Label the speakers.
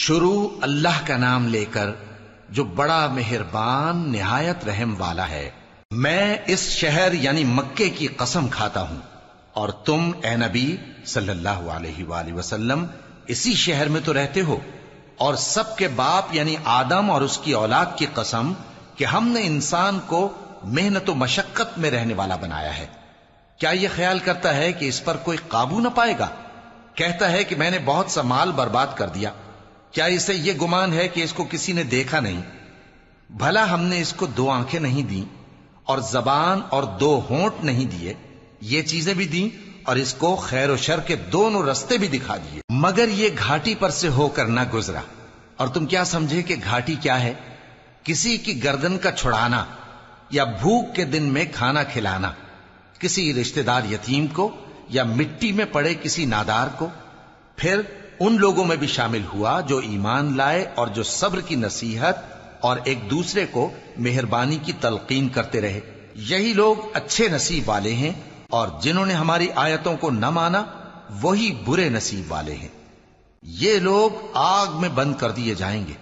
Speaker 1: شروع اللہ کا نام لے کر جو بڑا مہربان نہایت رحم والا ہے۔ میں اس شہر یعنی مکے کی قسم کھاتا ہوں، اور تم اے نبی صلی اللہ علیہ وآلہ وسلم اسی شہر میں تو رہتے ہو، اور سب کے باپ یعنی آدم اور اس کی اولاد کی قسم کہ ہم نے انسان کو محنت و مشقت میں رہنے والا بنایا ہے۔ کیا یہ خیال کرتا ہے کہ اس پر کوئی قابو نہ پائے گا؟ کہتا ہے کہ میں نے بہت سا مال برباد کر دیا۔ کیا اسے یہ گمان ہے کہ اس کو کسی نے دیکھا نہیں؟ بھلا ہم نے اس کو 2 آنکھیں نہیں دیں، اور زبان اور 2 ہونٹ نہیں دیے؟ یہ چیزیں بھی دیں، اور اس کو خیر و شر کے دونوں رستے بھی دکھا دیے، مگر یہ گھاٹی پر سے ہو کر نہ گزرا۔ اور تم کیا سمجھے کہ گھاٹی کیا ہے؟ کسی کی گردن کا چھڑانا، یا بھوک کے دن میں کھانا کھلانا، کسی رشتہ دار یتیم کو، یا مٹی میں پڑے کسی نادار کو۔ پھر ان لوگوں میں بھی شامل ہوا جو ایمان لائے اور جو صبر کی نصیحت اور ایک دوسرے کو مہربانی کی تلقین کرتے رہے۔ یہی لوگ اچھے نصیب والے ہیں، اور جنہوں نے ہماری آیتوں کو نہ مانا وہی برے نصیب والے ہیں۔ یہ لوگ آگ میں بند کر دیے جائیں گے۔